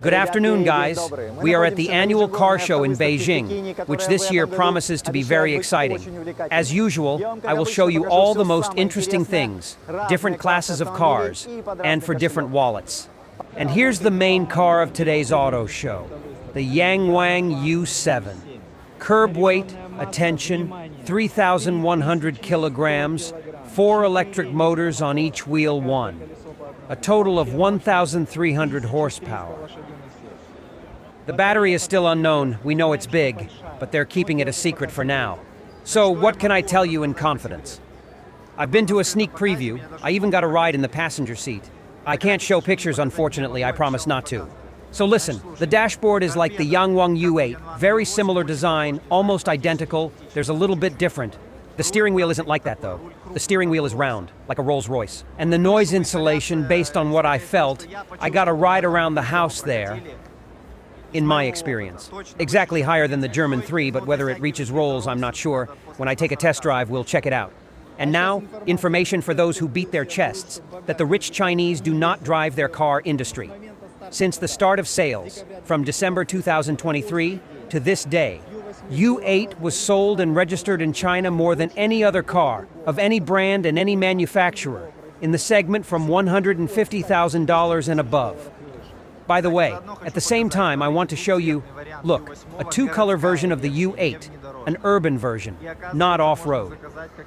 Good afternoon, guys. We are at the annual car show in Beijing, which this year promises to be very exciting. As usual, I will show you all the most interesting things, different classes of cars, and for different wallets. And here's the main car of today's auto show, the Yangwang U7. Curb weight, attention, 3,100 kilograms, 4 electric motors on each wheel one. A total of 1,300 horsepower. The battery is still unknown. We know it's big, but they're keeping it a secret for now. So what can I tell you in confidence? I've been to a sneak preview. I even got a ride in the passenger seat. I can't show pictures, unfortunately. I promise not to. So listen, the dashboard is like the Yangwang U8. Very similar design, almost identical. There's a little bit different. The steering wheel isn't like that, though. The steering wheel is round, like a Rolls-Royce. And the noise insulation, based on what I felt, I got a ride around the house there, in my experience. Exactly higher than the German 3, but whether it reaches Rolls, I'm not sure. When I take a test drive, we'll check it out. And now, information for those who beat their chests, that the rich Chinese do not drive their car industry. Since the start of sales, from December 2023 to this day, U8 was sold and registered in China more than any other car, of any brand and any manufacturer, in the segment from $150,000 and above. By the way, at the same time, I want to show you, look, a two-color version of the U8, an urban version, not off-road.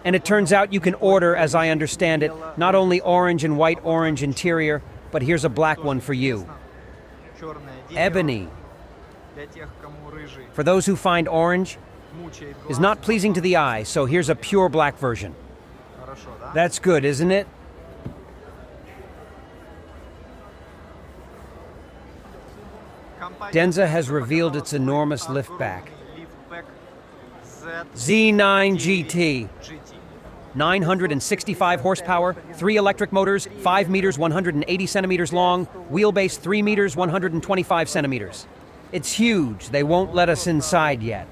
And it turns out you can order, as I understand it, not only orange and white orange interior, but here's a black one for you. Ebony. For those who find orange is not pleasing to the eye, so here's a pure black version. That's good, isn't it? Denza has revealed its enormous liftback. Z9 GT. 965 horsepower, 3 electric motors, 5 meters 180 centimeters long, wheelbase 3 meters 125 centimeters. It's huge. They won't let us inside yet.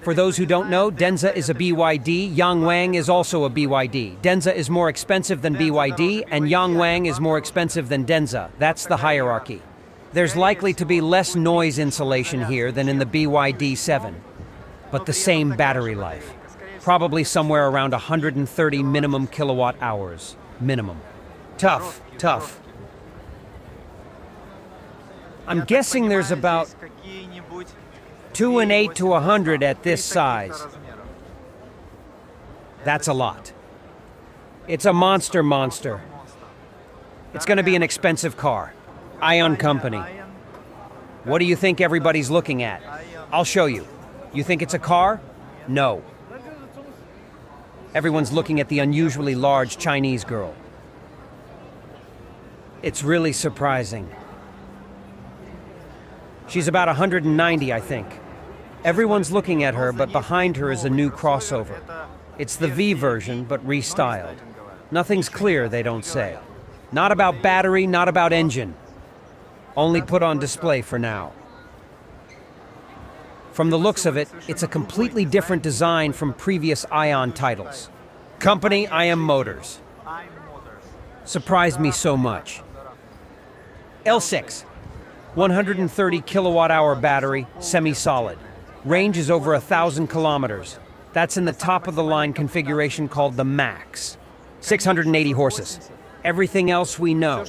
For those who don't know, Denza is a BYD, Yangwang is also a BYD. Denza is more expensive than BYD, and Yangwang is more expensive than Denza. That's the hierarchy. There's likely to be less noise insulation here than in the BYD 7, but the same battery life. Probably somewhere around 130 minimum kilowatt hours. Minimum. Tough, tough. I'm guessing there's about 2.8 to 100 at this size. That's a lot. It's a monster. It's going to be an expensive car. Ion Company. What do you think everybody's looking at? I'll show you. You think it's a car? No. Everyone's looking at the unusually large Chinese girl. It's really surprising. She's about 190, I think. Everyone's looking at her, but behind her is a new crossover. It's the V version, but restyled. Nothing's clear, they don't say. Not about battery, not about engine. Only put on display for now. From the looks of it, it's a completely different design from previous Ion titles. Company, IM Motors. Surprised me so much. L6. 130 kilowatt-hour battery, semi-solid. Range is over 1,000 kilometers. That's in the top-of-the-line configuration called the Max. 680 horses. Everything else we know.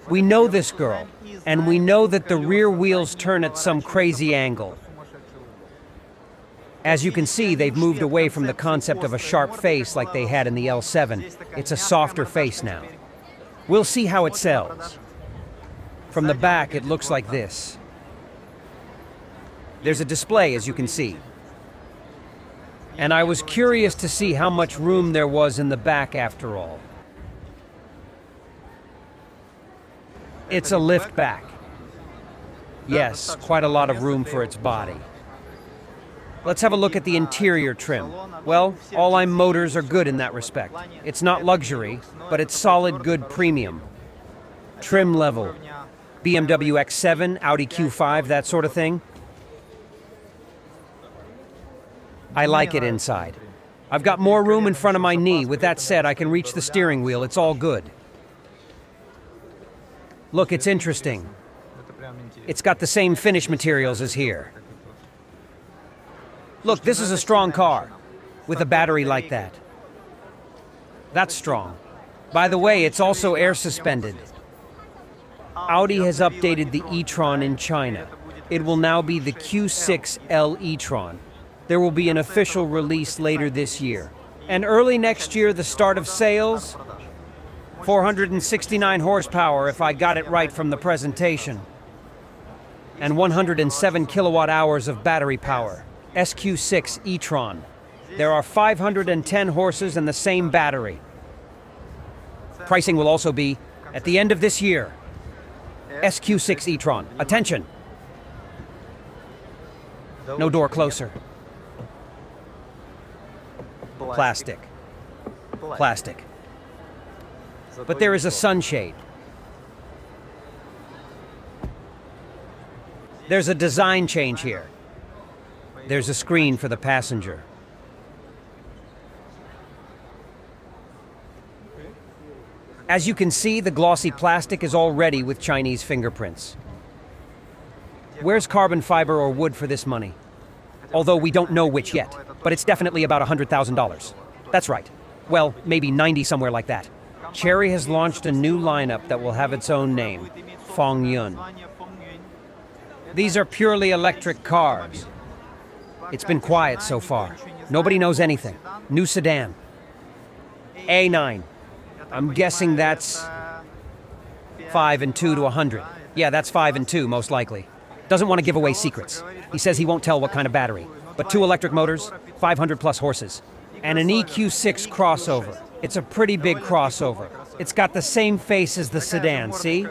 We know this girl, and we know that the rear wheels turn at some crazy angle. As you can see, they've moved away from the concept of a sharp face like they had in the L7. It's a softer face now. We'll see how it sells. From the back, it looks like this. There's a display, as you can see. And I was curious to see how much room there was in the back after all. It's a liftback. Yes, quite a lot of room for its body. Let's have a look at the interior trim. Well, all IM Motors are good in that respect. It's not luxury, but it's solid, good premium. Trim level. BMW X7, Audi Q5, that sort of thing. I like it inside. I've got more room in front of my knee. With that said, I can reach the steering wheel. It's all good. Look, it's interesting. It's got the same finish materials as here. Look, this is a strong car with a battery like that. That's strong. By the way, it's also air suspended. Audi has updated the e-tron in China. It will now be the Q6L e-tron. There will be an official release later this year. And early next year, the start of sales, 469 horsepower if I got it right from the presentation, and 107 kilowatt hours of battery power. SQ6 e-tron. There are 510 horses and the same battery. Pricing will also be at the end of this year. SQ6 e-tron. Attention! No door closer. Plastic. Plastic. But there is a sunshade. There's a design change here. There's a screen for the passenger. As you can see, the glossy plastic is all ready with Chinese fingerprints. Where's carbon fiber or wood for this money? Although we don't know which yet, but it's definitely about $100,000. That's right. Well, maybe 90, somewhere like that. Chery has launched a new lineup that will have its own name, Fengyun. These are purely electric cars. It's been quiet so far. Nobody knows anything. New sedan. A9. I'm guessing that's 5 and 2 to 100. Yeah, that's 5 and 2, most likely. Doesn't want to give away secrets. He says he won't tell what kind of battery. But 2 electric motors, 500 plus horses. And an EQ6 crossover. It's a pretty big crossover. It's got the same face as the sedan, see?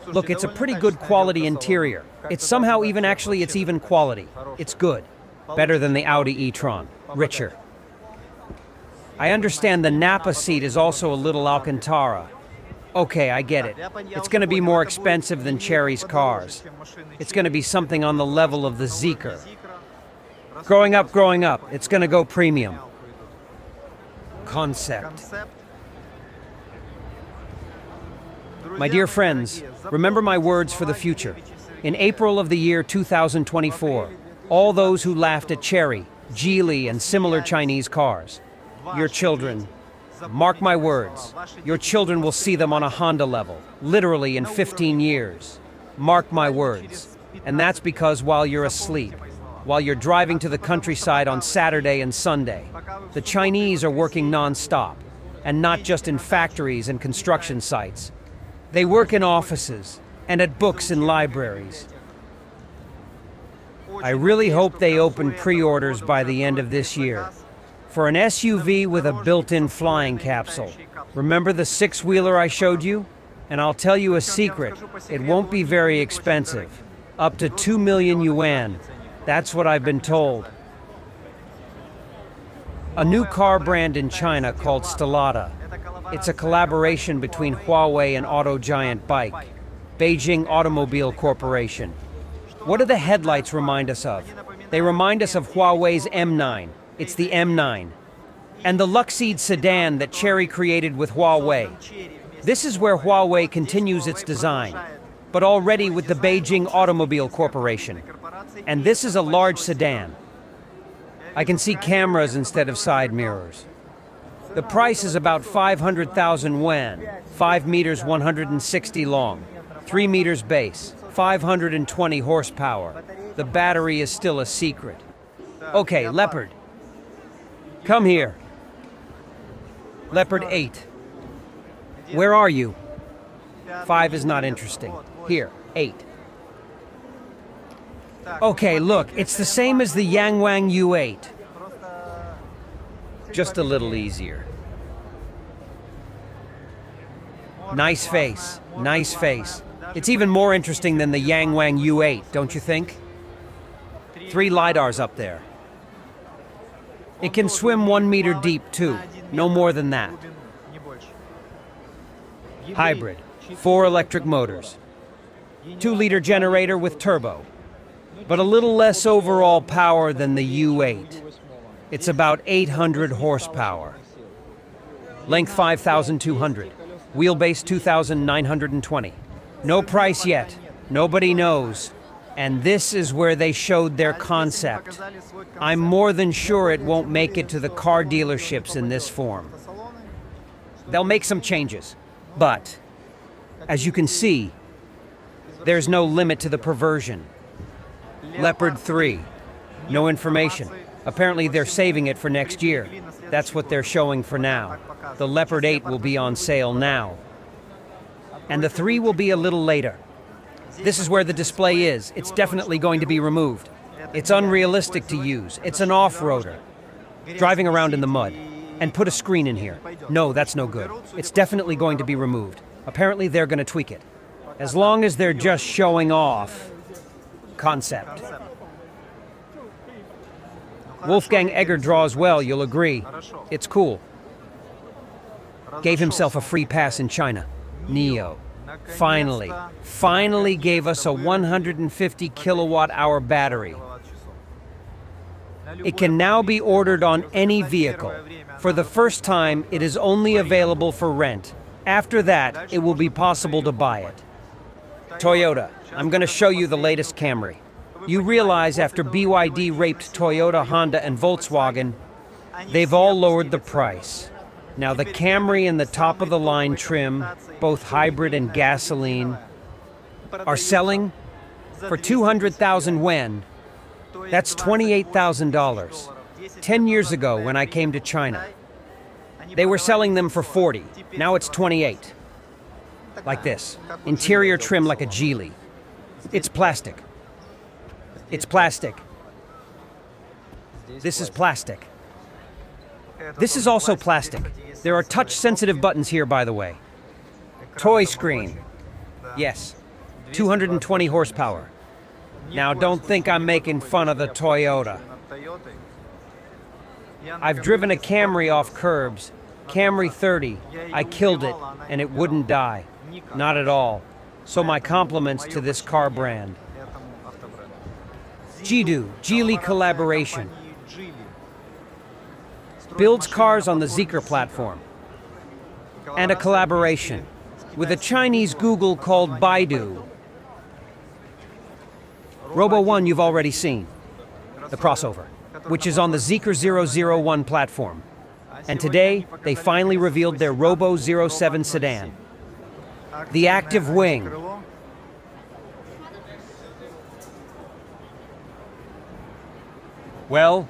Look, it's a pretty good quality interior. It's somehow it's even quality. It's good. Better than the Audi e-tron. Richer. I understand the Napa seat is also a little Alcantara. Okay, I get it. It's going to be more expensive than Chery's cars. It's going to be something on the level of the Zeekr. Growing up, it's going to go premium. Concept. My dear friends, remember my words for the future. In April of the year 2024, all those who laughed at Chery, Geely, and similar Chinese cars, your children, mark my words, your children will see them on a Honda level, literally in 15 years. Mark my words. And that's because while you're asleep, while you're driving to the countryside on Saturday and Sunday, the Chinese are working non-stop, and not just in factories and construction sites. They work in offices and at books in libraries. I really hope they open pre-orders by the end of this year. For an SUV with a built-in flying capsule. Remember the six-wheeler I showed you? And I'll tell you a secret, it won't be very expensive. Up to 2 million yuan. That's what I've been told. A new car brand in China called Stellata. It's a collaboration between Huawei and auto giant Bike, Beijing Automobile Corporation. What do the headlights remind us of? They remind us of Huawei's M9. It's the M9. And the Luxeed sedan that Chery created with Huawei. This is where Huawei continues its design, but already with the Beijing Automobile Corporation. And this is a large sedan. I can see cameras instead of side mirrors. The price is about 500,000 yuan, 5 meters 160 long, 3 meters base, 520 horsepower. The battery is still a secret. Okay, Leopard. Come here. Leopard 8. Where are you? 5 is not interesting. Here, 8. Okay, look, it's the same as the Yangwang U8. Just a little easier. Nice face, nice face. It's even more interesting than the Yangwang U8, don't you think? 3 LiDARs up there. It can swim 1 meter deep too, no more than that. Hybrid, 4 electric motors, 2-liter generator with turbo, but a little less overall power than the U8. It's about 800 horsepower. Length 5,200, wheelbase 2,920. No price yet, nobody knows. And this is where they showed their concept. I'm more than sure it won't make it to the car dealerships in this form. They'll make some changes, but as you can see, there's no limit to the perversion. Leopard 3, no information. Apparently they're saving it for next year. That's what they're showing for now. The Leopard 8 will be on sale now. And the 3 will be a little later. This is where the display is. It's definitely going to be removed. It's unrealistic to use. It's an off-roader. Driving around in the mud. And put a screen in here. No, that's no good. It's definitely going to be removed. Apparently they're going to tweak it. As long as they're just showing off concept. Wolfgang Egger draws well, you'll agree. It's cool. Gave himself a free pass in China. Neo. Finally gave us a 150 kilowatt-hour battery. It can now be ordered on any vehicle. For the first time, it is only available for rent. After that, it will be possible to buy it. Toyota, I'm going to show you the latest Camry. You realize after BYD raped Toyota, Honda, and Volkswagen, they've all lowered the price. Now the Camry and the top-of-the-line trim, both hybrid and gasoline, are selling for 200,000 yuan. That's $28,000. 10 years ago when I came to China, they were selling them for 40. Now it's 28. Like this. Interior trim like a Geely. It's plastic. It's plastic. This is plastic. This is also plastic. There are touch-sensitive buttons here, by the way. Toy screen. Yes. 220 horsepower. Now, don't think I'm making fun of the Toyota. I've driven a Camry off curbs. Camry 30. I killed it, and it wouldn't die. Not at all. So my compliments to this car brand. Geely collaboration. Builds cars on the Zeekr platform. And a collaboration with a Chinese Google called Baidu. Robo 1 you've already seen. The crossover, which is on the Zeekr 001 platform. And today, they finally revealed their Robo 07 sedan. The active wing. Well,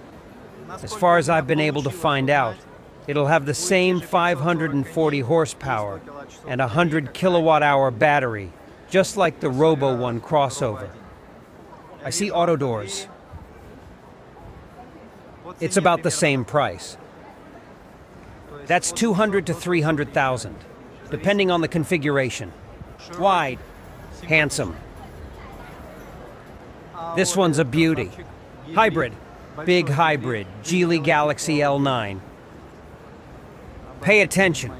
as far as I've been able to find out, it'll have the same 540 horsepower and 100 kilowatt-hour battery, just like the Robo 1 crossover. I see auto doors. It's about the same price. That's 200 to 300,000, depending on the configuration. Wide, handsome. This one's a beauty. Hybrid. Big hybrid, Gie Galaxy L9. Pay attention.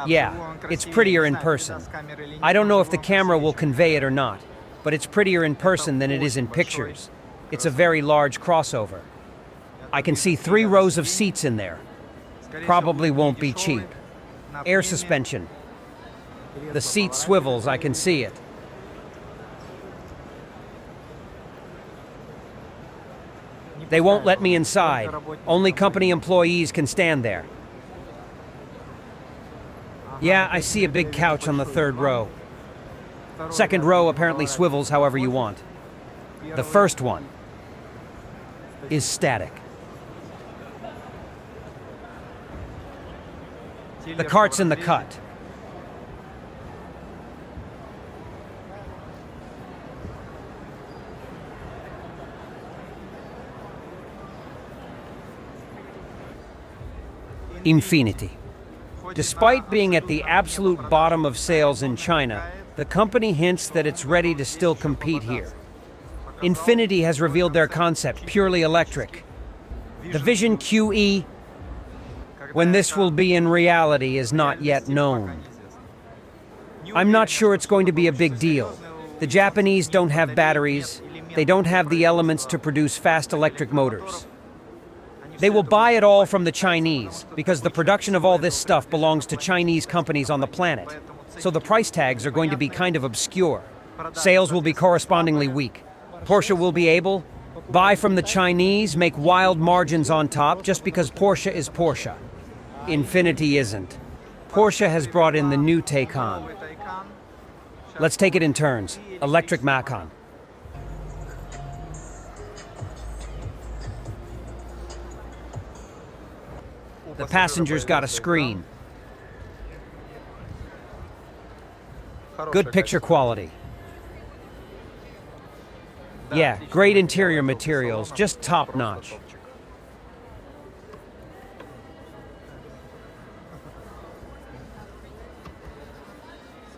Yeah, it's prettier in person. I don't know if the camera will convey it or not, but it's prettier in person than it is in pictures. It's a very large crossover. I can see 3 rows of seats in there. Probably won't be cheap. Air suspension. The seat swivels, I can see it. They won't let me inside. Only company employees can stand there. Yeah, I see a big couch on the 3rd row. 2nd row apparently swivels however you want. The first one is static. The cart's in the cut. Infiniti. Despite being at the absolute bottom of sales in China, the company hints that it's ready to still compete here. Infiniti has revealed their concept, purely electric. The Vision QE, when this will be in reality, is not yet known. I'm not sure it's going to be a big deal. The Japanese don't have batteries. They don't have the elements to produce fast electric motors. They will buy it all from the Chinese, because the production of all this stuff belongs to Chinese companies on the planet. So the price tags are going to be kind of obscure. Sales will be correspondingly weak. Porsche will be able to buy from the Chinese, make wild margins on top, just because Porsche is Porsche. Infiniti isn't. Porsche has brought in the new Taycan. Let's take it in turns. Electric Macan. The passenger's got a screen. Good picture quality. Yeah, great interior materials, just top-notch.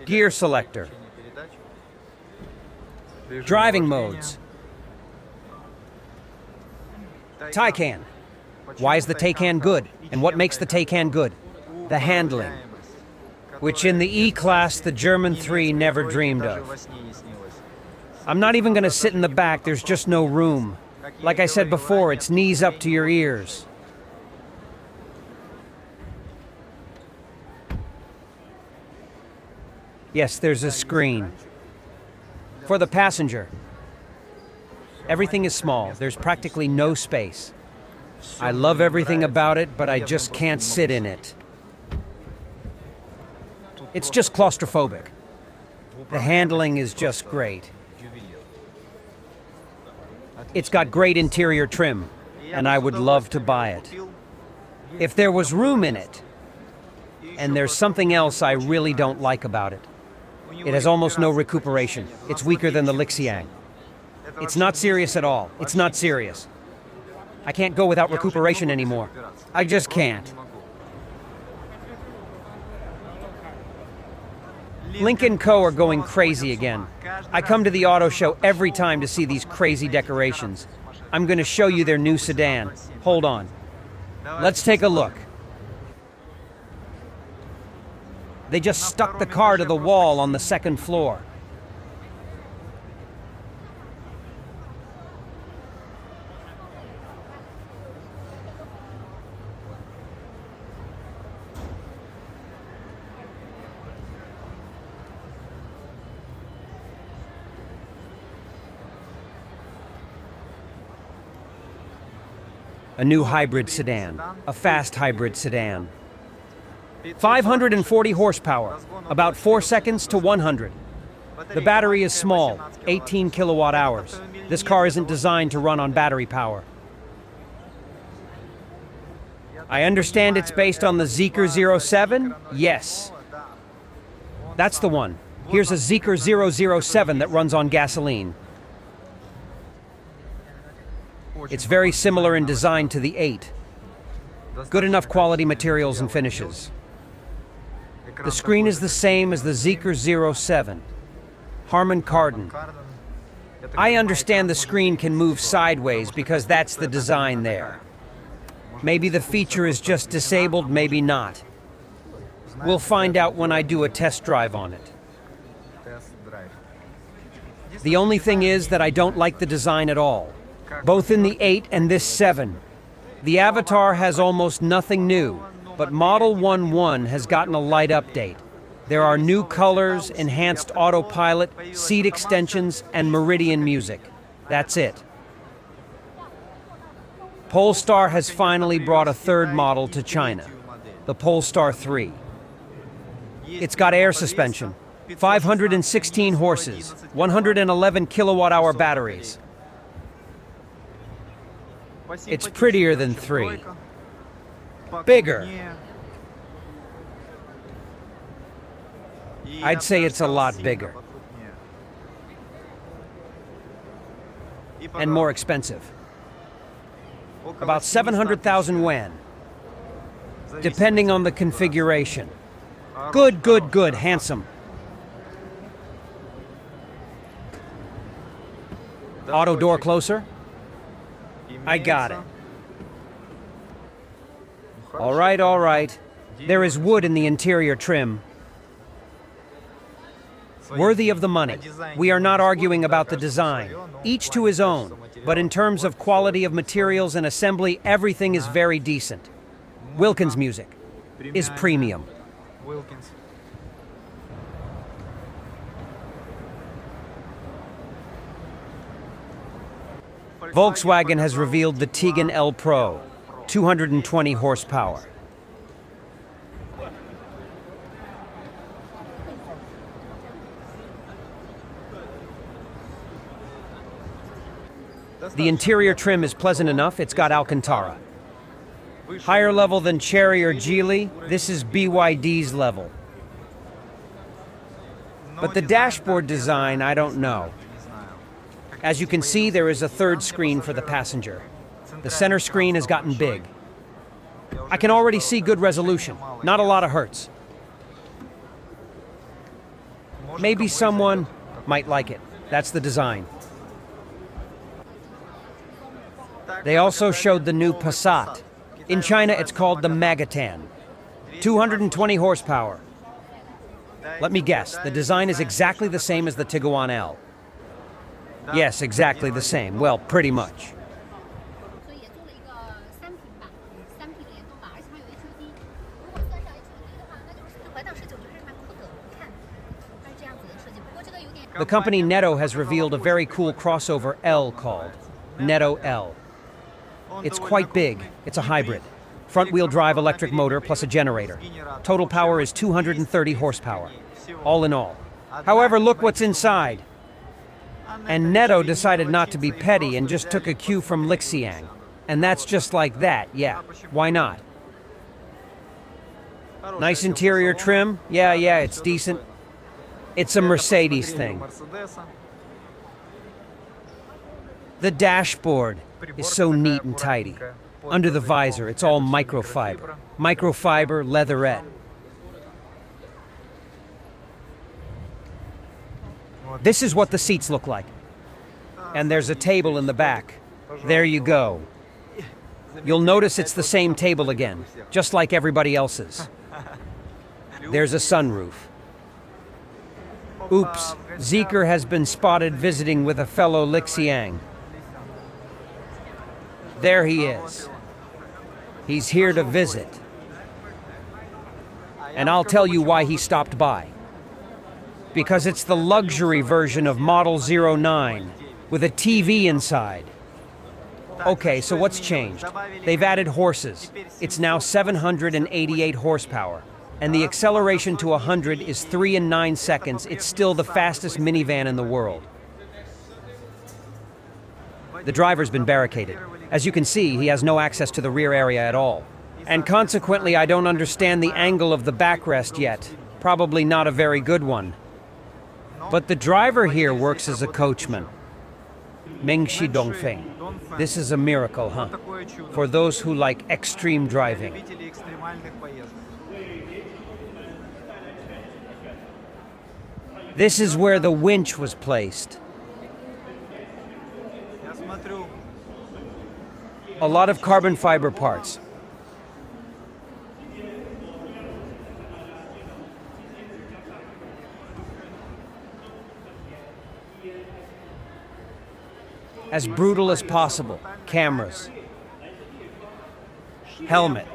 Gear selector. Driving modes. Taycan. Why is the Taycan good? And what makes the Taycan good? The handling, which in the E-Class the German 3 never dreamed of. I'm not even going to sit in the back, there's just no room. Like I said before, it's knees up to your ears. Yes, there's a screen. For the passenger, everything is small, there's practically no space. I love everything about it, but I just can't sit in it. It's just claustrophobic. The handling is just great. It's got great interior trim, and I would love to buy it. If there was room in it, and there's something else I really don't like about it. It has almost no recuperation. It's weaker than the Lixiang. It's not serious at all. It's not serious. I can't go without recuperation anymore. I just can't. Lynk and Co are going crazy again. I come to the auto show every time to see these crazy decorations. I'm going to show you their new sedan. Hold on. Let's take a look. They just stuck the car to the wall on the second floor. A new hybrid sedan, a fast hybrid sedan. 540 horsepower, about 4 seconds to 100. The battery is small, 18 kilowatt hours. This car isn't designed to run on battery power. I understand it's based on the Zeekr 07? Yes. That's the one. Here's a Zeekr 007 that runs on gasoline. It's very similar in design to the 8. Good enough quality materials and finishes. The screen is the same as the Zeekr 07. Harman Kardon. I understand the screen can move sideways because that's the design there. Maybe the feature is just disabled, maybe not. We'll find out when I do a test drive on it. The only thing is that I don't like the design at all. Both in the 8 and this 7. The Avatar has almost nothing new, but Model 1.1 has gotten a light update. There are new colors, enhanced autopilot, seat extensions, and Meridian music. That's it. Polestar has finally brought a third model to China, the Polestar 3. It's got air suspension, 516 horses, 111 kilowatt-hour batteries. It's prettier than 3. Bigger. I'd say it's a lot bigger. And more expensive. About 700,000 yuan. Depending on the configuration. Good, good, good, handsome. Auto door closer? I got it. All right. There is wood in the interior trim. Worthy of the money. We are not arguing about the design. Each to his own. But in terms of quality of materials and assembly, everything is very decent. Wilkins music is premium. Volkswagen has revealed the Tiguan L Pro, 220 horsepower. The interior trim is pleasant enough, it's got Alcantara. Higher level than Chery or Geely, this is BYD's level. But the dashboard design, I don't know. As you can see, there is a third screen for the passenger. The center screen has gotten big. I can already see good resolution, not a lot of hertz. Maybe someone might like it. That's the design. They also showed the new Passat. In China, it's called the Magetan. 220 horsepower. Let me guess, the design is exactly the same as the Tiguan L. Yes, exactly the same. Well, pretty much. The company Netto has revealed a very cool crossover L called Netto L. It's quite big. It's a hybrid. Front-wheel drive electric motor plus a generator. Total power is 230 horsepower, all in all. However, look what's inside. And Netto decided not to be petty and just took a cue from Lixiang. And that's just like that, yeah. Why not? Nice interior trim. Yeah, it's decent. It's a Mercedes thing. The dashboard is so neat and tidy. Under the visor, it's all microfiber. Microfiber leatherette. This is what the seats look like. And there's a table in the back. There you go. You'll notice it's the same table again, just like everybody else's. There's a sunroof. Oops, Zeekr has been spotted visiting with a fellow Lixiang. There he is. He's here to visit. And I'll tell you why he stopped by. Because it's the luxury version of Model 09 with a TV inside. Okay, so what's changed? They've added horses. It's now 788 horsepower. And the acceleration to 100 is 3 and 9 seconds. It's still the fastest minivan in the world. The driver's been barricaded. As you can see, he has no access to the rear area at all. And consequently, I don't understand the angle of the backrest yet. Probably not a very good one. But the driver here works as a coachman. Mengshi Dongfeng. This is a miracle, huh? For those who like extreme driving. This is where the winch was placed. A lot of carbon fiber parts. As brutal as possible. Cameras. Helmet.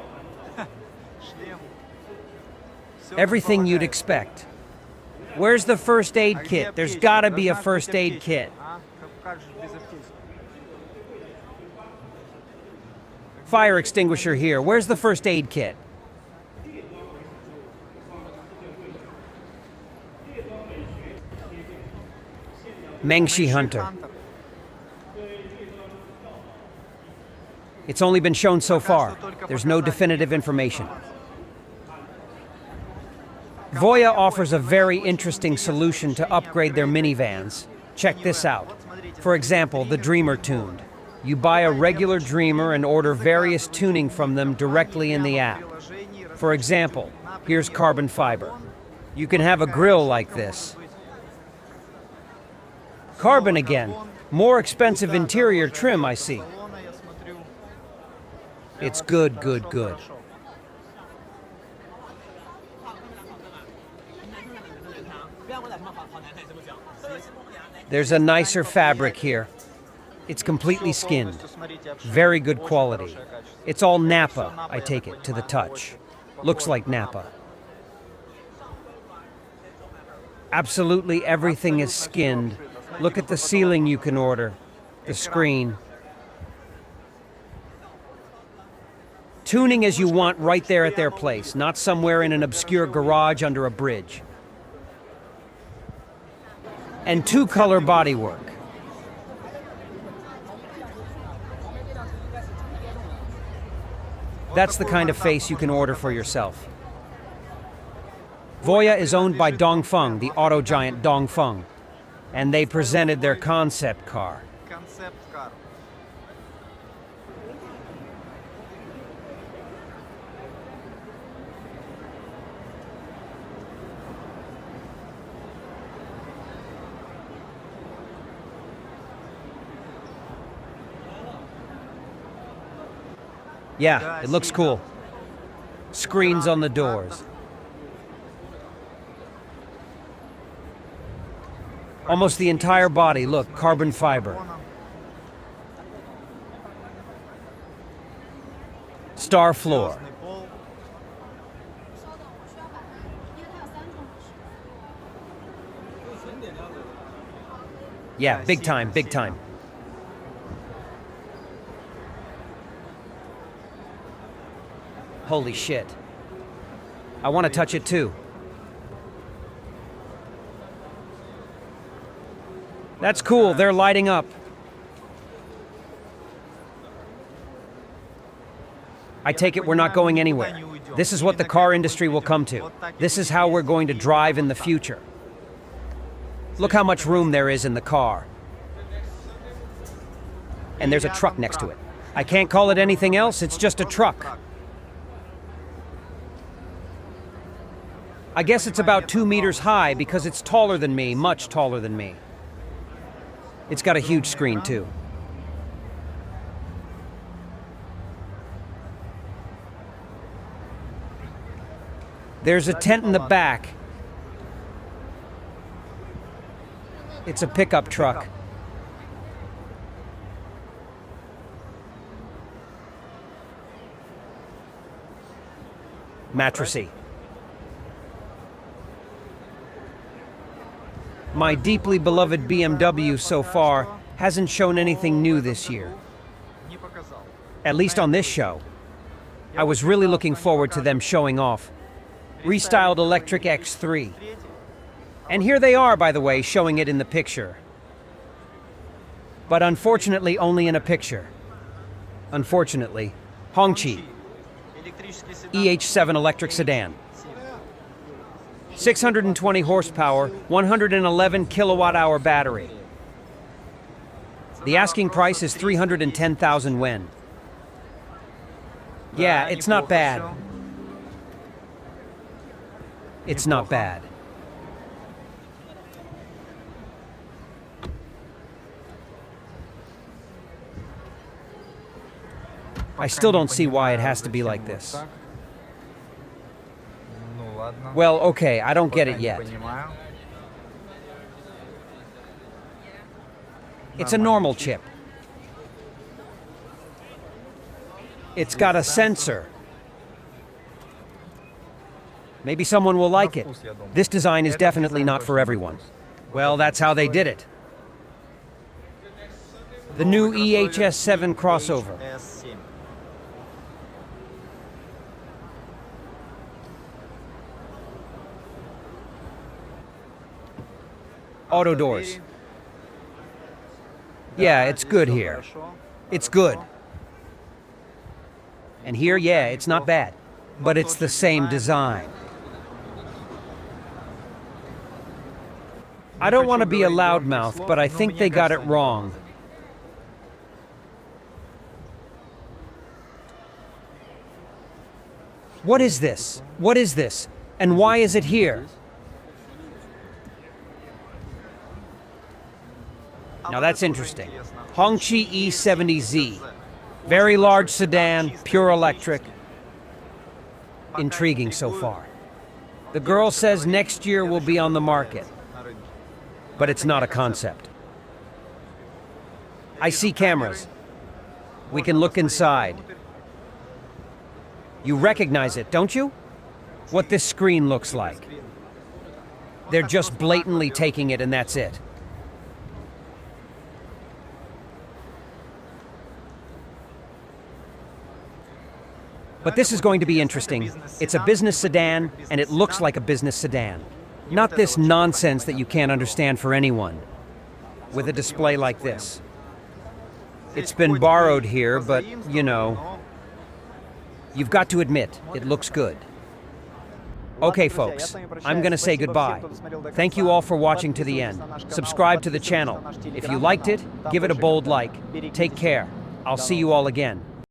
Everything you'd expect. Where's the first aid kit? There's gotta be a first aid kit. Fire extinguisher here. Where's the first aid kit? Mengshi Hunter. It's only been shown so far. There's no definitive information. Voya offers a very interesting solution to upgrade their minivans. Check this out. For example, the Dreamer tuned. You buy a regular Dreamer and order various tuning from them directly in the app. For example, here's carbon fiber. You can have a grille like this. Carbon again. More expensive interior trim, I see. It's good, good, good. There's a nicer fabric here. It's completely skinned. Very good quality. It's all Nappa, I take it, to the touch. Looks like Nappa. Absolutely everything is skinned. Look at the ceiling you can order. The screen. Tuning as you want right there at their place, not somewhere in an obscure garage under a bridge. And two-color bodywork. That's the kind of face you can order for yourself. Voya is owned by Dongfeng, the auto giant Dongfeng, and they presented their concept car. Yeah, it looks cool. Screens on the doors. Almost the entire body, look, carbon fiber. Star floor. Yeah, big time, big time. Holy shit. I want to touch it too. That's cool, they're lighting up. I take it we're not going anywhere. This is what the car industry will come to. This is how we're going to drive in the future. Look how much room there is in the car. And there's a truck next to it. I can't call it anything else, it's just a truck. I guess it's about 2 meters high because it's taller than me, much taller than me. It's got a huge screen too. There's a tent in the back. It's a pickup truck. Mattressy. My deeply beloved BMW so far hasn't shown anything new this year. At least on this show. I was really looking forward to them showing off. Restyled electric X3. And here they are, by the way, showing it in the picture. But unfortunately only in a picture. Unfortunately. Hongqi. EH7 electric sedan. 620 horsepower, 111 kilowatt-hour battery. The asking price is 310,000 yuan. Yeah, it's not bad. It's not bad. I still don't see why it has to be like this. Well, okay, I don't get it yet. It's a normal chip. It's got a sensor. Maybe someone will like it. This design is definitely not for everyone. Well, that's how they did it. The new EHS7 crossover. Auto doors. Yeah, it's good here. It's good. And here, yeah, it's not bad. But it's the same design. I don't want to be a loudmouth, but I think they got it wrong. What is this? What is this? And why is it here? Now that's interesting. Hongqi E70Z. Very large sedan, pure electric. Intriguing so far. The girl says next year will be on the market. But it's not a concept. I see cameras. We can look inside. You recognize it, don't you? What this screen looks like. They're just blatantly taking it and that's it. But this is going to be interesting. It's a business sedan, and it looks like a business sedan. Not this nonsense that you can't understand for anyone. With a display like this. It's been borrowed here, but, you know, you've got to admit, it looks good. Okay, folks, I'm gonna say goodbye. Thank you all for watching to the end. Subscribe to the channel. If you liked it, give it a bold like. Take care. I'll see you all again.